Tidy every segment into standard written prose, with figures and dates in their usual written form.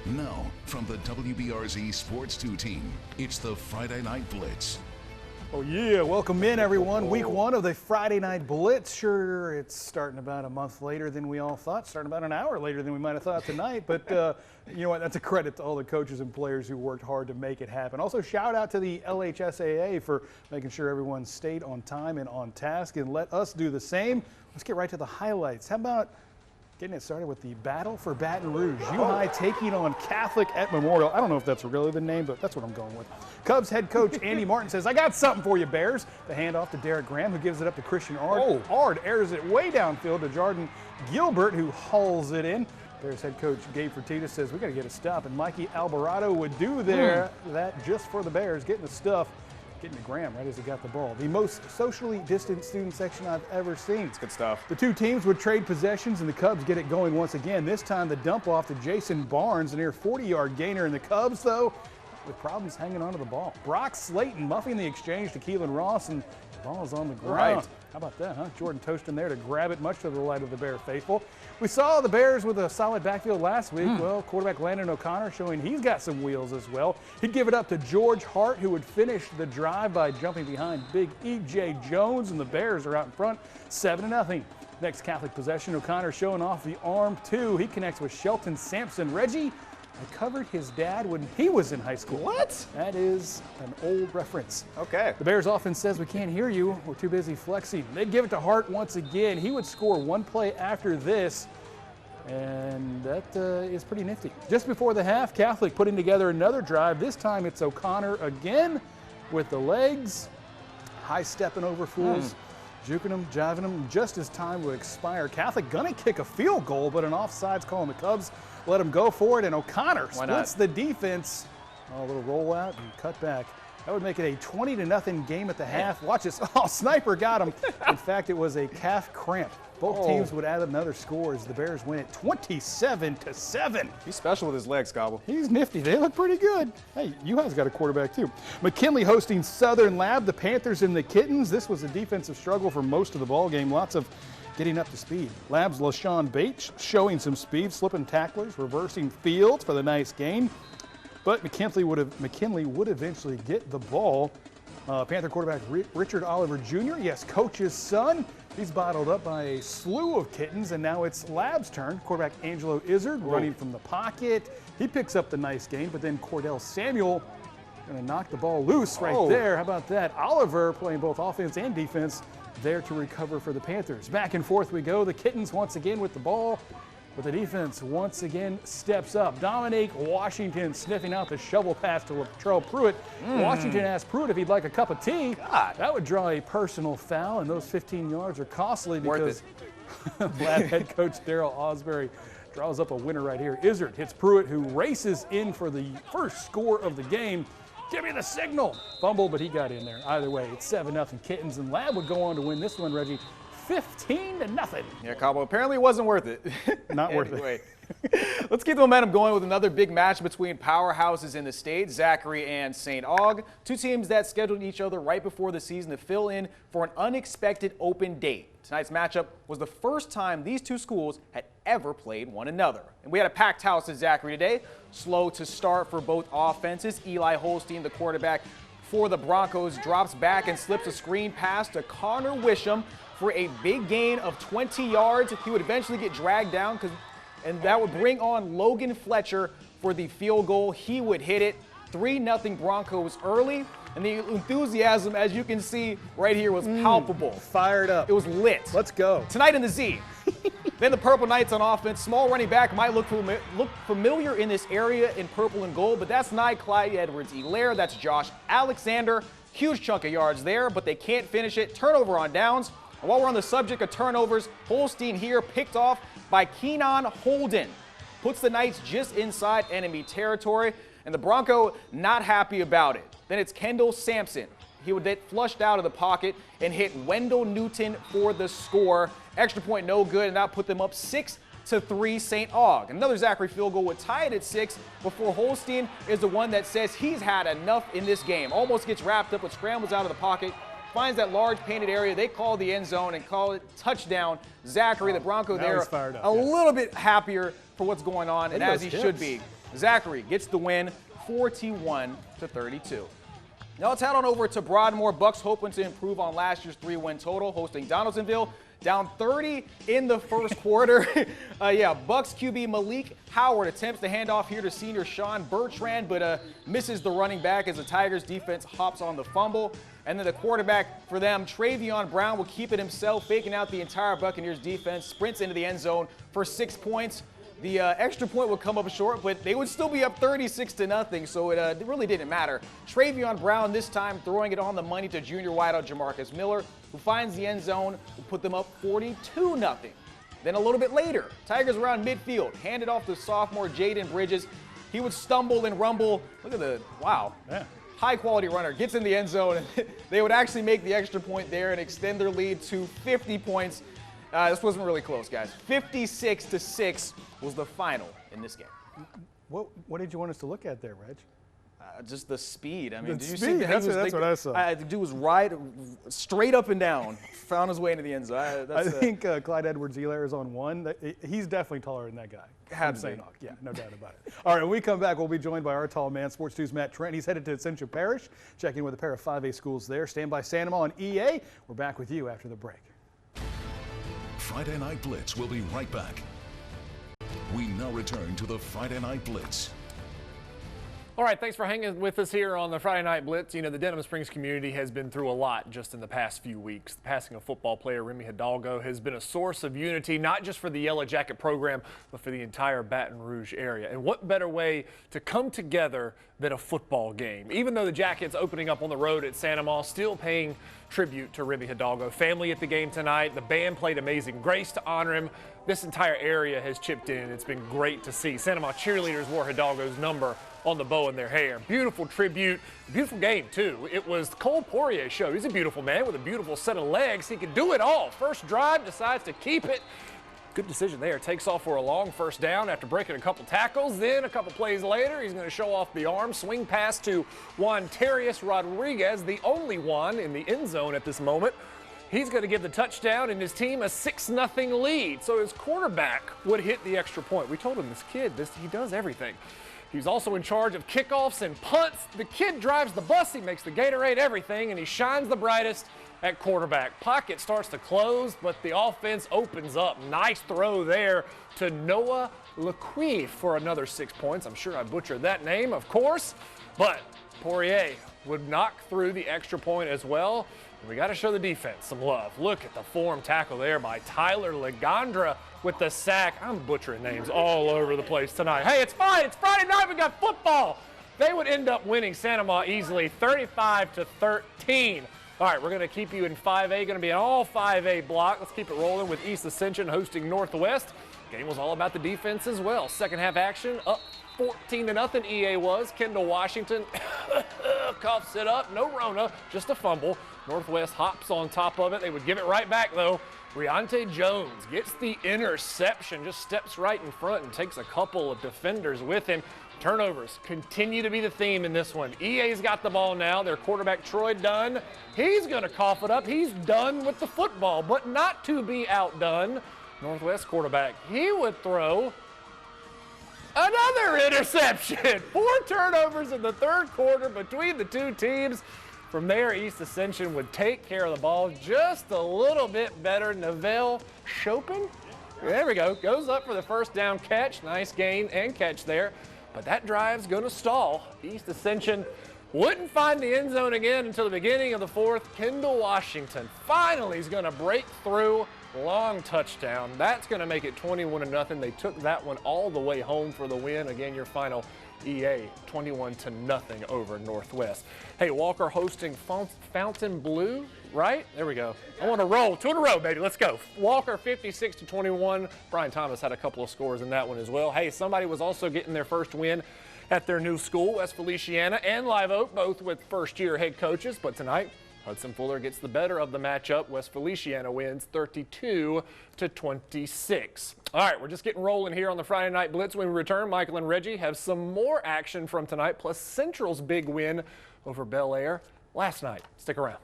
Now, from the WBRZ Sports 2 team, it's the Friday Night Blitz. Oh yeah, welcome in everyone. Week one of the Friday Night Blitz. Sure, it's starting about a month later than we all thought, starting about an hour later than we might have thought tonight, but you know what, that's a credit to all the coaches and players who worked hard to make it happen. Also, shout out to the LHSAA for making sure everyone stayed on time and on task, and let us do the same. Let's get right to the highlights. How about getting it started with the Battle for Baton Rouge. U-High taking on Catholic at Memorial. I don't know if that's really the name, but that's what I'm going with. Cubs head coach Andy Martin says, I got something for you, Bears. The handoff to Derek Graham, who gives it up to Christian Ard. Ard airs it way downfield to Jordan Gilbert, who hauls it in. Bears head coach Gabe Fertitta says, we got to get a stop, and Mikey Alvarado would do that just for the Bears, getting the stuff. Getting to Graham right as he got the ball. The most socially distant student section I've ever seen. It's good stuff. The two teams would trade possessions, and the Cubs get it going once again. This time the dump off to Jason Barnes, a near 40-yard gainer. And the Cubs, though, with problems hanging onto the ball. Brock Slayton muffing the exchange to Keelan Ross, and the ball is on the ground. Right. How about that, huh? Jordan Toaston there to grab it, much to the delight of the Bear faithful. We saw the Bears with a solid backfield last week. Well, quarterback Landon O'Connor showing he's got some wheels as well. He'd give it up to George Hart, who would finish the drive by jumping behind big E.J. Jones, and the Bears are out in front, 7-0. Next Catholic possession, O'Connor showing off the arm too. He connects with Shelton Sampson. Reggie, I covered his dad when he was in high school. What? That is an old reference. Okay. The Bears offense says, we can't hear you. We're too busy flexing. They'd give it to Hart once again. He would score one play after this, and that is pretty nifty. Just before the half, Catholic putting together another drive. This time it's O'Connor again with the legs. High stepping over fools. Juking them, jiving them, just as time would expire. Catholic gonna kick a field goal, but an offsides call, and the Cubs let him go for it, and O'Connor splits the defense. Oh, a little rollout and cut back. That would make it a 20-0 game at the half. Watch this. Oh, sniper got him. In fact, it was a calf cramp. Both teams would add another score as the Bears win it 27-7. He's special with his legs, Gobble. He's nifty. They look pretty good. Hey, U-High's got a quarterback too. McKinley hosting Southern Lab, the Panthers and the Kittens. This was a defensive struggle for most of the ball game. Lots of getting up to speed. Lab's LaShawn Bates showing some speed, slipping tacklers, reversing fields for the nice gain. But McKinley would eventually get the ball. Panther quarterback Richard Oliver Jr., yes, coach's son. He's bottled up by a slew of Kittens, and now it's Lab's turn. Quarterback Angelo Izzard running from the pocket. He picks up the nice gain, but then Cordell Samuel going to knock the ball loose right there. How about that? Oliver playing both offense and defense there to recover for the Panthers. Back and forth we go. The Kittens once again with the ball, but the defense once again steps up. Dominique Washington sniffing out the shovel pass to Latrell Pruitt. Washington asked Pruitt if he'd like a cup of tea. That would draw a personal foul, and those 15 yards are costly because Lab head coach Darryl Osbury draws up a winner right here. Izzard hits Pruitt, who races in for the first score of the game. Give me the signal. Fumble, but he got in there. Either way, it's 7-0 Kittens, and Lab would go on to win this one, Reggie, 15-0. Yeah, Cabo, apparently it wasn't worth it. Not worth it. Let's keep the momentum going with another big match between powerhouses in the state, Zachary and St. Aug. Two teams that scheduled each other right before the season to fill in for an unexpected open date. Tonight's matchup was the first time these two schools had ever played one another. And we had a packed house at Zachary today. Slow to start for both offenses. Eli Holstein, the quarterback for the Broncos, drops back and slips a screen pass to Connor Wisham for a big gain of 20 yards. He would eventually get dragged down, and that would bring on Logan Fletcher for the field goal. He would hit it. 3-0 Broncos early, and the enthusiasm, as you can see right here, was palpable. Fired up. It was lit. Let's go. Tonight in the Z. Then the Purple Knights on offense. Small running back might look familiar in this area in purple and gold, but that's not Clyde Edwards-Helaire. That's Josh Alexander. Huge chunk of yards there, but they can't finish it. Turnover on downs. And while we're on the subject of turnovers, Holstein here picked off by Keenan Holden. Puts the Knights just inside enemy territory, and the Bronco not happy about it. Then it's Kendall Sampson. He would get flushed out of the pocket and hit Wendell Newton for the score. Extra point no good, and that put them up 6-3 St. Aug. Another Zachary field goal would tie it at 6 before Holstein is the one that says he's had enough in this game. Almost gets wrapped up, but scrambles out of the pocket, finds that large painted area. They call the end zone and call it touchdown. Zachary, the Bronco there, a little bit happier for what's going on, and as he should be. Zachary gets the win, 41-32. Now let's head on over to Broadmoor. Bucks hoping to improve on last year's 3-win total, hosting Donaldsonville. Down 30 in the first quarter. Bucks QB Malik Howard attempts to hand off here to senior Sean Bertrand, but misses the running back as the Tigers defense hops on the fumble. And then the quarterback for them, Travion Brown, will keep it himself, faking out the entire Buccaneers defense, sprints into the end zone for 6 points. The extra point would come up short, but they would still be up 36-0, so it really didn't matter. Travion Brown this time throwing it on the money to junior wideout Jamarcus Miller, who finds the end zone, will put them up 42-0. Then a little bit later, Tigers around midfield, handed off to sophomore Jaden Bridges. He would stumble and rumble. Look at the, wow. Yeah. High-quality runner, gets in the end zone, and they would actually make the extra point there and extend their lead to 50 points. This wasn't really close, guys. 56-6 was the final in this game. What did you want us to look at there, Reg? Just the speed. I mean, did you see that? That's what I saw. The dude was right, straight up and down, found his way into the end zone. I think Clyde Edwards-Helaire is on one. He's definitely taller than that guy. Had to be. Yeah, no doubt about it. All right, when we come back, we'll be joined by our tall man, Sports 2's Matt Trent. He's headed to Ascension Parish, checking with a pair of 5A schools there. Stand by Santa Ma on EA. We're back with you after the break. Friday Night Blitz will be right back. We now return to the Friday Night Blitz. All right, thanks for hanging with us here on the Friday Night Blitz. You know, the Denham Springs community has been through a lot just in the past few weeks. The passing of football player Remy Hidalgo has been a source of unity, not just for the Yellow Jacket program, but for the entire Baton Rouge area. And what better way to come together than a football game? Even though the Jackets opening up on the road at Santa Ma, still paying tribute to Remy Hidalgo. Family at the game tonight. The band played Amazing Grace to honor him. This entire area has chipped in. It's been great to see. Santa Ma cheerleaders wore Hidalgo's number on the bow in their hair. Beautiful tribute, beautiful game too. It was Cole Poirier's show. He's a beautiful man with a beautiful set of legs. He could do it all. First drive, decides to keep it. Good decision there. Takes off for a long first down after breaking a couple tackles. Then a couple plays later, he's going to show off the arm. Swing pass to Juan Terrius Rodriguez, the only one in the end zone at this moment. He's going to give the touchdown and his team a 6-0 lead. So his quarterback would hit the extra point. We told him this kid, he does everything. He's also in charge of kickoffs and punts. The kid drives the bus, he makes the Gatorade, everything, and he shines the brightest at quarterback. Pocket starts to close, but the offense opens up. Nice throw there to Noah Lequif for another 6 points. I'm sure I butchered that name, of course, but Poirier would knock through the extra point as well. We got to show the defense some love. Look at the form tackle there by Tyler Legandra with the sack. I'm butchering names all over the place tonight. Hey, it's fine. It's Friday night. We got football. They would end up winning Santa Ma easily, 35-13. All right, we're going to keep you in 5A. Going to be an all 5A block. Let's keep it rolling with East Ascension hosting Northwest. Game was all about the defense as well. Second half action up 14-0 EA was. Kendall Washington coughs it up. No Rona, just a fumble. Northwest hops on top of it. They would give it right back, though. Riante Jones gets the interception, just steps right in front and takes a couple of defenders with him. Turnovers continue to be the theme in this one. EA's got the ball now. Their quarterback, Troy Dunn, he's going to cough it up. He's done with the football, but not to be outdone. Northwest quarterback, he would throw another interception. 4 turnovers in the third quarter between the two teams. From there, East Ascension would take care of the ball just a little bit better. Neville Chopin, there we go, goes up for the first down catch. Nice gain and catch there. But that drive's going to stall. East Ascension wouldn't find the end zone again until the beginning of the fourth. Kendall Washington finally is going to break through. Long touchdown. That's going to make it 21-0. They took that one all the way home for the win. Again, your final EA 21-0 over Northwest. Hey, Walker hosting Fountain Blue, right? There we go. I want to roll. 2 in a row, baby. Let's go. Walker 56-21. Brian Thomas had a couple of scores in that one as well. Hey, somebody was also getting their first win at their new school, West Feliciana and Live Oak, both with first-year head coaches. But tonight, Hudson Fuller gets the better of the matchup. West Feliciana wins 32-26. All right, we're just getting rolling here on the Friday Night Blitz. When we return, Michael and Reggie have some more action from tonight, plus Central's big win over Bel Air last night. Stick around.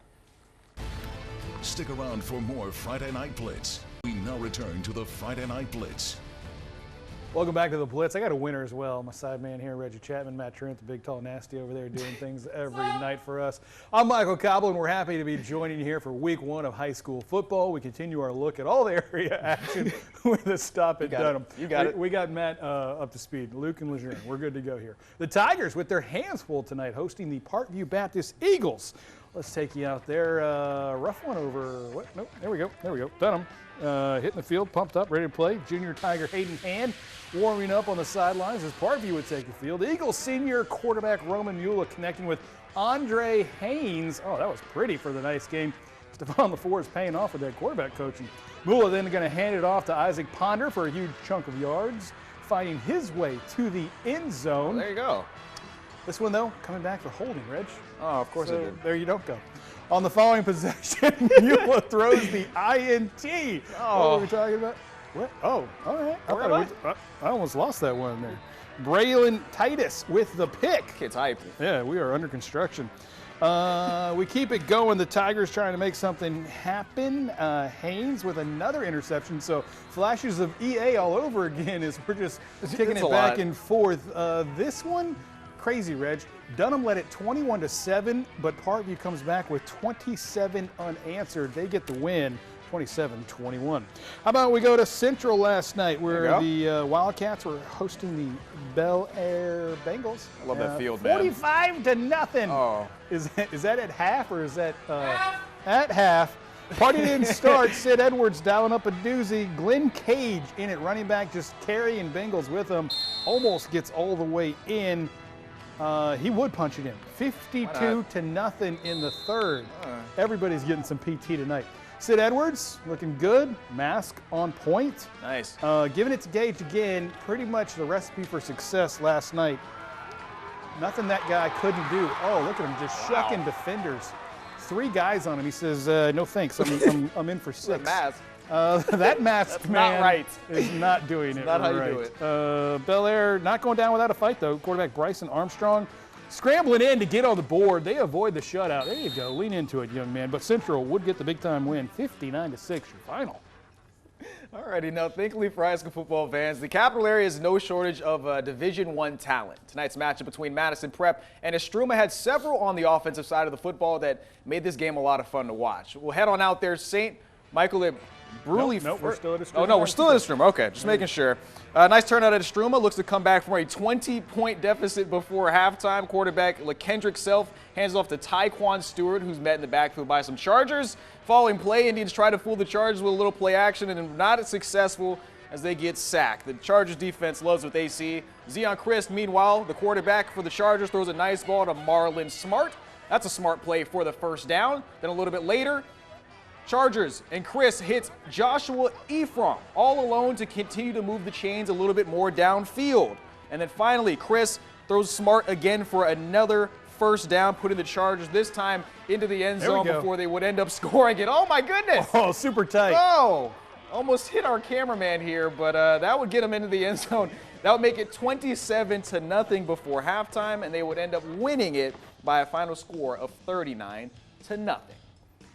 Stick around for more Friday Night Blitz. We now return to the Friday Night Blitz. Welcome back to the Blitz. I got a winner as well. My side man here, Reggie Chatman, Matt Trent, the big, tall, nasty over there doing things every night for us. I'm Michael Cobble, and we're happy to be joining you here for week 1 of high school football. We continue our look at all the area action with a stop at Dunham. You got it. We got Matt up to speed. Luke and Lejeune, we're good to go here. The Tigers with their hands full tonight, hosting the Parkview Baptist Eagles. Let's take you out there. Rough one over, what? Nope, there we go. Dunham hitting the field, pumped up, ready to play. Junior Tiger Hayden Hand warming up on the sidelines as Parkview would take the field. The Eagles senior quarterback Roman Mueller connecting with Andre Haynes. Oh, that was pretty for the nice game. Stephon LaFour is paying off with that quarterback coaching. Mueller then going to hand it off to Isaac Ponder for a huge chunk of yards, finding his way to the end zone. There you go. This one, though, coming back for holding, Reg. Oh, of course it did. There you don't go. On the following possession, Mueller throws the INT. Oh. What were we talking about? What? Oh, all right. I almost lost that one there. Braylon Titus with the pick. Kid's hype. Yeah, we are under construction. We keep it going. The Tigers trying to make something happen. Haynes with another interception. So flashes of EA all over again as we're just kicking it back and forth. This one, crazy, Reg. Dunham led it 21-7, but Parkview comes back with 27 unanswered. They get the win. 27-21. How about we go to Central last night where the Wildcats were hosting the Bel Air Bengals. I love that field, man. 45-0. Oh. Is that at half or is that at half? Party didn't start. Sid Edwards dialing up a doozy. Glenn Cage in it, running back, just carrying Bengals with him. Almost gets all the way in. He would punch it in. 52-0 in the third. Everybody's getting some PT tonight. Sid Edwards looking good. Mask on point. Nice. Giving it to Gage again. Pretty much the recipe for success last night. Nothing that guy couldn't do. Oh, look at him just shucking defenders. 3 guys on him. He says, no thanks. I'm in for 6. That mask. That masked man not right. is not doing it not right. how you do it. Bel Air not going down without a fight, though. Quarterback Bryson Armstrong scrambling in to get on the board. They avoid the shutout. There you go. Lean into it, young man. But Central would get the big-time win, 59-6, your final. Alrighty, now thankfully for high school football fans, the capital area is no shortage of Division I talent. Tonight's matchup between Madison Prep and Estruma had several on the offensive side of the football that made this game a lot of fun to watch. We'll head on out there. St. Michael at Bruley. Nope, we're still at Estruma. Oh, no, we're still at Estruma. Okay, just making sure. Nice turnout at Estruma. Looks to come back from a 20-point deficit before halftime. Quarterback LaKendrick Self hands off to Tyquan Stewart, who's met in the backfield by some Chargers. Following play, Indians try to fool the Chargers with a little play action and not as successful as they get sacked. The Chargers defense loves with AC. Zion Christ, meanwhile, the quarterback for the Chargers, throws a nice ball to Marlon Smart. That's a smart play for the first down. Then a little bit later, Chargers and Chris hits Joshua Ephraim all alone to continue to move the chains a little bit more downfield. And then finally, Chris throws Smart again for another first down, putting the Chargers this time into the end zone before they would end up scoring it. Oh my goodness! Oh, super tight. Oh, almost hit our cameraman here, but that would get them into the end zone. That would make it 27-0 before halftime, and they would end up winning it by a final score of 39-0.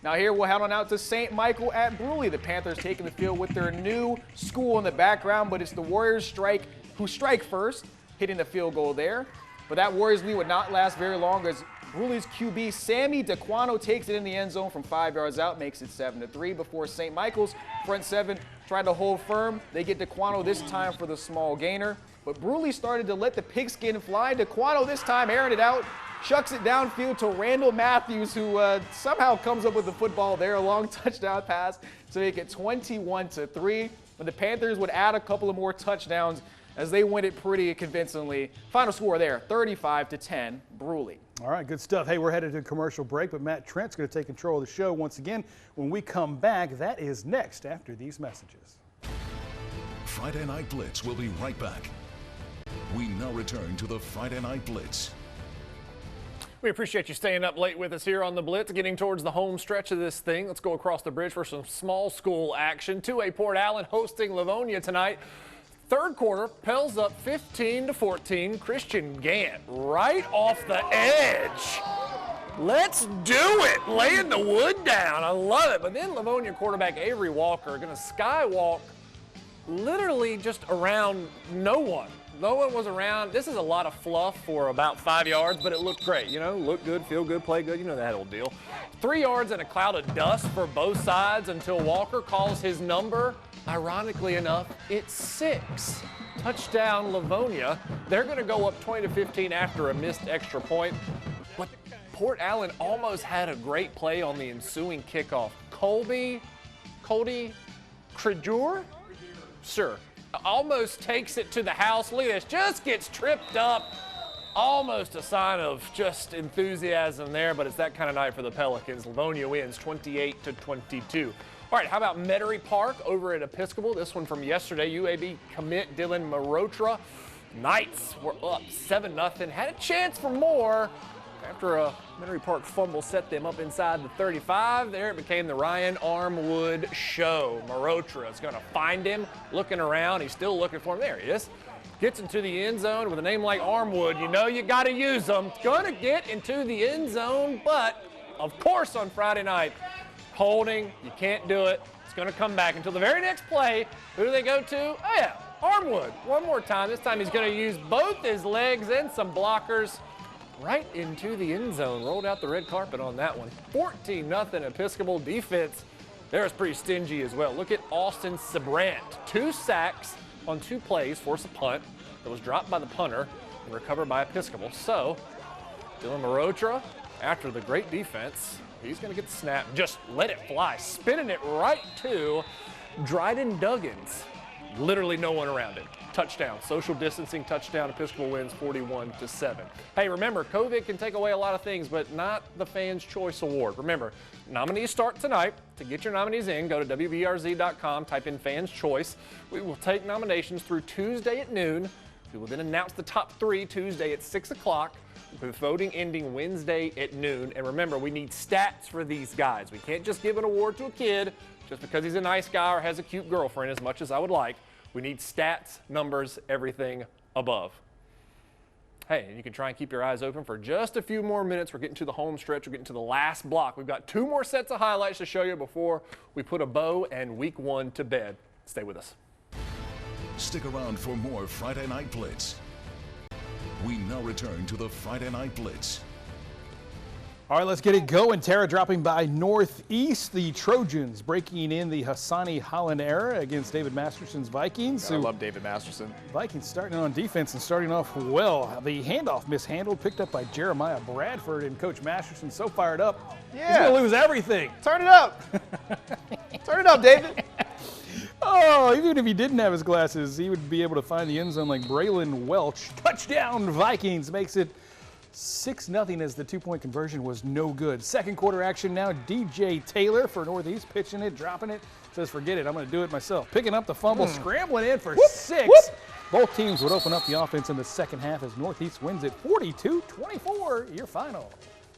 Now here we'll head on out to St. Michael at Bruley. The Panthers taking the field with their new school in the background, but it's the Warriors who strike first, hitting the field goal there. But that Warriors lead would not last very long as Bruley's QB Sammy DeQuano takes it in the end zone from 5 yards out, makes it 7-3 before St. Michael's front 7 tried to hold firm. They get DeQuano this time for the small gainer. But Bruley started to let the pigskin fly. DeQuano this time airing it out. Chucks it downfield to Randall Matthews, who somehow comes up with the football there. A long touchdown pass to make it 21-3. But the Panthers would add a couple of more touchdowns as they win it pretty convincingly. Final score there, 35-10, Bruley. All right, good stuff. Hey, we're headed to a commercial break, but Matt Trent's going to take control of the show once again. When we come back, that is next after these messages. Friday Night Blitz will be right back. We now return to the Friday Night Blitz. We appreciate you staying up late with us here on the Blitz, getting towards the home stretch of this thing. Let's go across the bridge for some small school action. 2A Port Allen hosting Livonia tonight. Third quarter, Pell's up 15-14. Christian Gant right off the edge. Let's do it. Laying the wood down. I love it. But then Livonia quarterback Avery Walker going to skywalk literally just around no one. No one was around. This is a lot of fluff for about 5 yards, but it looked great. You know, look good, feel good, play good. You know that old deal. 3 yards in a cloud of dust for both sides until Walker calls his number. Ironically enough, it's 6. Touchdown, Livonia. They're going to go up 20-15 after a missed extra point. But Port Allen almost had a great play on the ensuing kickoff. Cody Credur? Sure. Almost takes it to the house. Look at this, just gets tripped up. Almost a sign of just enthusiasm there, but it's that kind of night for the Pelicans. Livonia wins 28-22. All right, how about Metairie Park over at Episcopal? This one from yesterday, UAB commit Dylan Marotra. Knights were up 7-0, had a chance for more. After a Metairie Park fumble set them up inside the 35, there it became the Ryan Armwood show. Marotra is going to find him, looking around. He's still looking for him. There he is. Gets into the end zone with a name like Armwood. You know you got to use them. Going to get into the end zone, but of course on Friday night, holding, you can't do it. It's going to come back until the very next play. Who do they go to? Oh yeah, Armwood. One more time. This time he's going to use both his legs and some blockers. Right into the end zone. Rolled out the red carpet on that one. 14-0 Episcopal defense. They're pretty stingy as well. Look at Austin Sabrant. 2 sacks on 2 plays, force a punt that was dropped by the punter and recovered by Episcopal. So Dylan Marotra, after the great defense, he's going to get the snap. Just let it fly. Spinning it right to Dryden Duggins. Literally no one around it. Touchdown, social distancing touchdown. Episcopal wins 41-7. Hey, remember, COVID can take away a lot of things, but not the Fans' Choice Award. Remember, nominees start tonight. To get your nominees in, go to WBRZ.com, type in Fans' Choice. We will take nominations through Tuesday at noon. We will then announce the top 3 Tuesday at 6 o'clock, with voting ending Wednesday at noon. And remember, we need stats for these guys. We can't just give an award to a kid just because he's a nice guy or has a cute girlfriend, as much as I would like. We need stats, numbers, everything above. Hey, and you can try and keep your eyes open for just a few more minutes. We're getting to the home stretch. We're getting to the last block. We've got 2 more sets of highlights to show you before we put a bow and week 1 to bed. Stay with us. Stick around for more Friday Night Blitz. We now return to the Friday Night Blitz. All right, let's get it going. Tara dropping by Northeast. The Trojans breaking in the Hassani Holland era against David Masterson's Vikings. I love David Masterson. Vikings starting on defense and starting off well. The handoff mishandled, picked up by Jeremiah Bradford, and Coach Masterson so fired up. Yeah. He's going to lose everything. Turn it up. Turn it up, David. Oh, even if he didn't have his glasses, he would be able to find the end zone like Braylon Welch. Touchdown Vikings makes it 6-0 as the 2-point conversion was no good. Second quarter action now. DJ Taylor for Northeast pitching it, dropping it. Says, forget it, I'm going to do it myself. Picking up the fumble, scrambling in for 6. Both teams would open up the offense in the second half as Northeast wins it 42-24, your final.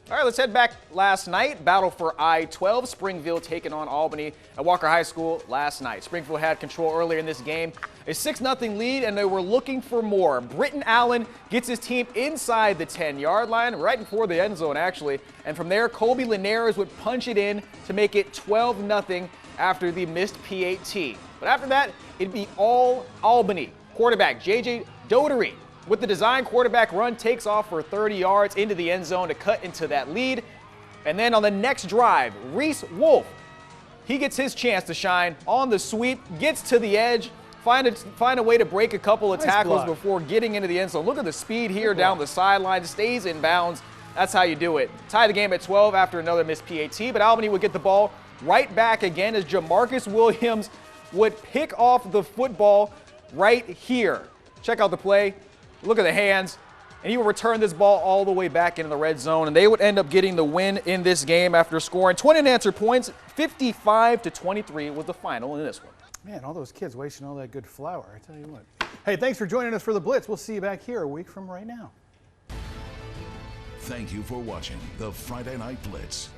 All right, let's head back last night. Battle for I-12. Springfield taking on Albany at Walker High School last night. Springfield had control earlier in this game. A 6-0 lead, and they were looking for more. Britton Allen gets his team inside the 10-yard line, right before the end zone, actually. And from there, Colby Linares would punch it in to make it 12-0 after the missed PAT. But after that, it'd be all Albany. Quarterback J.J. Dotery with the design quarterback run takes off for 30 yards into the end zone to cut into that lead. And then on the next drive, Reese Wolf, he gets his chance to shine on the sweep, gets to the edge, find a way to break a couple of tackles before getting into the end zone. Look at the speed here down the sideline, stays in bounds. That's how you do it. Tie the game at 12 after another missed PAT, but Albany would get the ball right back again as Jamarcus Williams would pick off the football right here. Check out the play. Look at the hands. And he will return this ball all the way back into the red zone. And they would end up getting the win in this game after scoring 20 unanswered points. 55-23 was the final in this one. Man, all those kids wasting all that good flour, I tell you what. Hey, thanks for joining us for the Blitz. We'll see you back here a week from right now. Thank you for watching the Friday Night Blitz.